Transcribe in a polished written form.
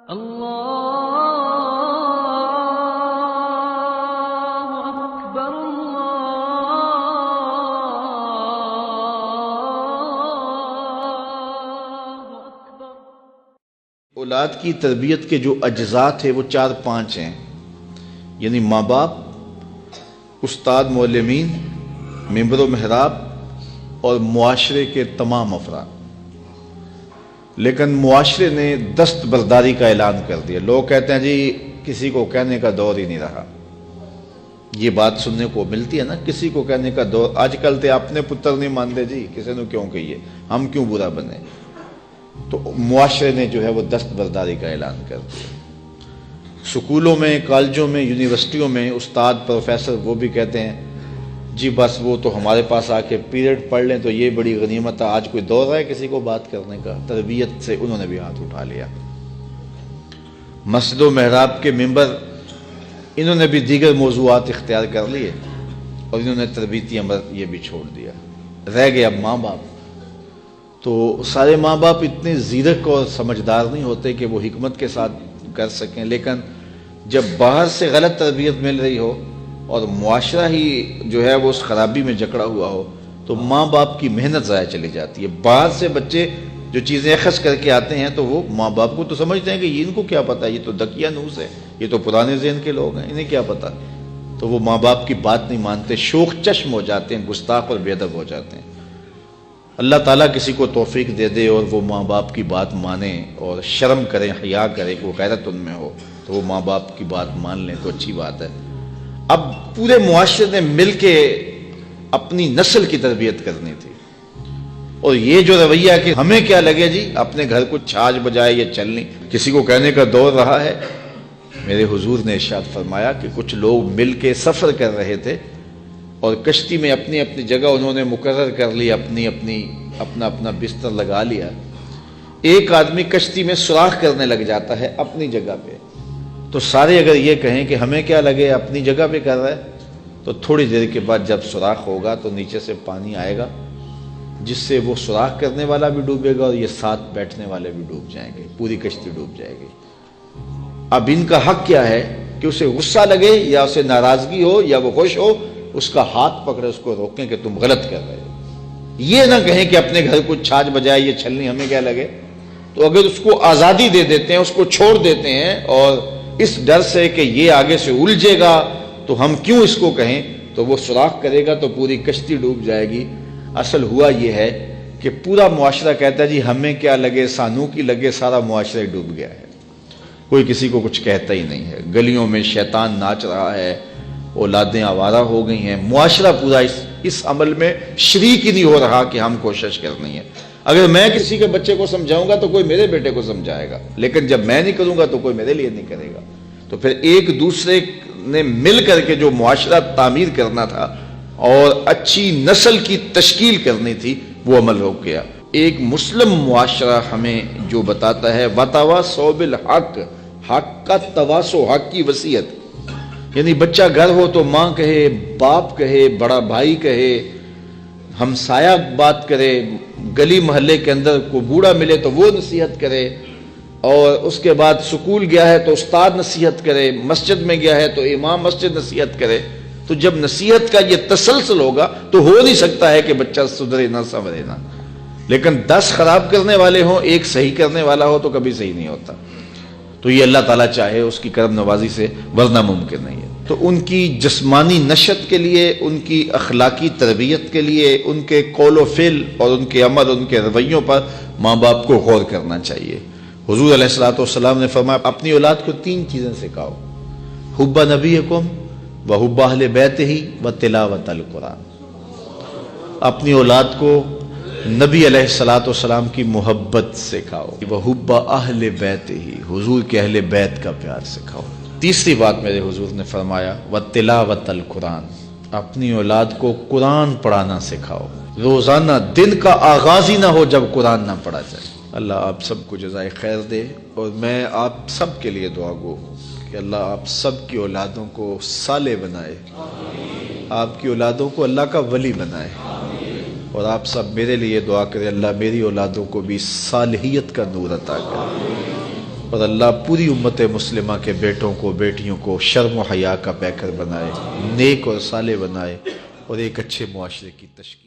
اللہ اکبر اللہ اکبر۔ اولاد کی تربیت کے جو اجزاء تھے وہ 4-5 ہیں، یعنی ماں باپ، استاد معلمین، ممبر و محراب اور معاشرے کے تمام افراد۔ لیکن معاشرے نے دستبرداری کا اعلان کر دیا۔ لوگ کہتے ہیں جی کسی کو کہنے کا دور ہی نہیں رہا۔ یہ بات سننے کو ملتی ہے نا، کسی کو کہنے کا دور۔ آج کل تے اپنے پتر نہیں مانتے جی، کسی نے کیوں کہیے، ہم کیوں برا بنے۔ تو معاشرے نے جو ہے وہ دستبرداری کا اعلان کر دیا۔ سکولوں میں، کالجوں میں، یونیورسٹیوں میں استاد، پروفیسر وہ بھی کہتے ہیں جی بس وہ تو ہمارے پاس آ کے پیریڈ پڑھ لیں تو یہ بڑی غنیمت ہے، آج کوئی دور ہے کسی کو بات کرنے کا۔ تربیت سے انہوں نے بھی ہاتھ اٹھا لیا۔ مسجد و محراب کے ممبر، انہوں نے بھی دیگر موضوعات اختیار کر لیے اور انہوں نے تربیتی امر یہ بھی چھوڑ دیا۔ رہ گئے اب ماں باپ۔ تو سارے ماں باپ اتنے زیرک اور سمجھدار نہیں ہوتے کہ وہ حکمت کے ساتھ کر سکیں، لیکن جب باہر سے غلط تربیت مل رہی ہو اور معاشرہ ہی جو ہے وہ اس خرابی میں جکڑا ہوا ہو تو ماں باپ کی محنت ضائع چلی جاتی ہے۔ باہر سے بچے جو چیزیں اخذ کر کے آتے ہیں تو وہ ماں باپ کو تو سمجھتے ہیں کہ یہ ان کو کیا پتہ، یہ تو دقیانوس ہے، یہ تو پرانے ذہن کے لوگ ہیں، انہیں کیا پتہ۔ تو وہ ماں باپ کی بات نہیں مانتے، شوخ چشم ہو جاتے ہیں، گستاخ اور بے ادب ہو جاتے ہیں۔ اللہ تعالیٰ کسی کو توفیق دے دے اور وہ ماں باپ کی بات مانے اور شرم کریں، حیا کرے، کہ وہ غیرت ان میں ہو تو وہ ماں باپ کی بات مان لیں تو اچھی بات ہے۔ اب پورے معاشرے نے مل کے اپنی نسل کی تربیت کرنی تھی، اور یہ جو رویہ کہ ہمیں کیا لگے جی، اپنے گھر کو چھاج بجائے یا چلنی، کسی کو کہنے کا دور رہا ہے۔ میرے حضور نے ارشاد فرمایا کہ کچھ لوگ مل کے سفر کر رہے تھے اور کشتی میں اپنی اپنی جگہ انہوں نے مقرر کر لی، اپنا بستر لگا لیا۔ ایک آدمی کشتی میں سوراخ کرنے لگ جاتا ہے اپنی جگہ پہ، تو سارے اگر یہ کہیں کہ ہمیں کیا لگے اپنی جگہ پہ کر رہا ہے، تو تھوڑی دیر کے بعد جب سوراخ ہوگا تو نیچے سے پانی آئے گا جس سے وہ سوراخ کرنے والا بھی ڈوبے گا اور یہ ساتھ بیٹھنے والے بھی ڈوب جائیں گے، پوری کشتی ڈوب جائے گی۔ اب ان کا حق کیا ہے کہ اسے غصہ لگے یا اسے ناراضگی ہو یا وہ خوش ہو، اس کا ہاتھ پکڑے، اس کو روکیں کہ تم غلط کر رہے ہو۔ یہ نہ کہیں کہ اپنے گھر کو چھاج بجائے یہ چھلنی ہمیں کیا لگے۔ تو اگر اس کو آزادی دے دیتے ہیں، اس کو چھوڑ دیتے ہیں اور اس ڈر سے کہ یہ آگے سے الجھے گا تو ہم کیوں اس کو کہیں، تو وہ سوراخ کرے گا تو پوری کشتی ڈوب جائے گی۔ اصل ہوا یہ ہے کہ پورا معاشرہ کہتا ہے جی ہمیں کیا لگے، سانو کی لگے، سارا معاشرہ ڈوب گیا ہے، کوئی کسی کو کچھ کہتا ہی نہیں ہے۔ گلیوں میں شیطان ناچ رہا ہے، اولادیں آوارہ ہو گئی ہیں، معاشرہ پورا اس عمل میں شریک ہی نہیں ہو رہا کہ ہم کوشش کرنی ہے۔ اگر میں کسی کے بچے کو سمجھاؤں گا تو کوئی میرے بیٹے کو سمجھائے گا، لیکن جب میں نہیں کروں گا تو کوئی میرے لیے نہیں کرے گا۔ تو پھر ایک دوسرے نے مل کر کے جو معاشرہ تعمیر کرنا تھا اور اچھی نسل کی تشکیل کرنی تھی وہ عمل ہو گیا۔ ایک مسلم معاشرہ ہمیں جو بتاتا ہے وَتَوَاصَوْا بِالْحَقِّ، حق کا تواصو، حق کی وصیت، یعنی بچہ گھر ہو تو ماں کہے، باپ کہے، بڑا بھائی کہے، ہمسایہ بات کرے، گلی محلے کے اندر کوئی بوڑھا ملے تو وہ نصیحت کرے، اور اس کے بعد سکول گیا ہے تو استاد نصیحت کرے، مسجد میں گیا ہے تو امام مسجد نصیحت کرے۔ تو جب نصیحت کا یہ تسلسل ہوگا تو ہو نہیں سکتا ہے کہ بچہ سدھرے نہ سنورے نہ، لیکن 10 خراب کرنے والے ہوں، ایک صحیح کرنے والا ہو تو کبھی صحیح نہیں ہوتا۔ تو یہ اللہ تعالیٰ چاہے اس کی کرم نوازی سے، ورنہ ممکن نہیں ہے۔ تو ان کی جسمانی نشت کے لیے، ان کی اخلاقی تربیت کے لیے، ان کے قول و فعل اور ان کے عمل، ان کے رویوں پر ماں باپ کو غور کرنا چاہیے۔ حضور علیہ الصلوۃ نے فرمایا اپنی اولاد کو 3 چیزیں سکھاؤ، حب نبیکم وحب اہل بیتہ وتلاوت القرآن۔ اپنی اولاد کو نبی علیہ الصلوۃ کی محبت سکھاؤ، وحب اہل بیتہ، حضور کے اہل بیت کا پیار سکھاؤ۔ تیسری بات میرے حضور نے فرمایا وتلاوت القرآن، اپنی اولاد کو قرآن پڑھانا سکھاؤ۔ روزانہ دن کا آغاز ہی نہ ہو جب قرآن نہ پڑھا جائے۔ اللہ آپ سب کو جزائے خیر دے، اور میں آپ سب کے لیے دعا گو کہ اللہ آپ سب کی اولادوں کو صالح بنائے، آپ کی اولادوں کو اللہ کا ولی بنائے، اور آپ سب میرے لیے دعا کریں اللہ میری اولادوں کو بھی صالحیت کا نور عطا کرے۔ اور اللہ پوری امت مسلمہ کے بیٹوں کو بیٹیوں کو شرم و حیا کا پیکر بنائے، نیک اور صالح بنائے، اور ایک اچھے معاشرے کی تشکیل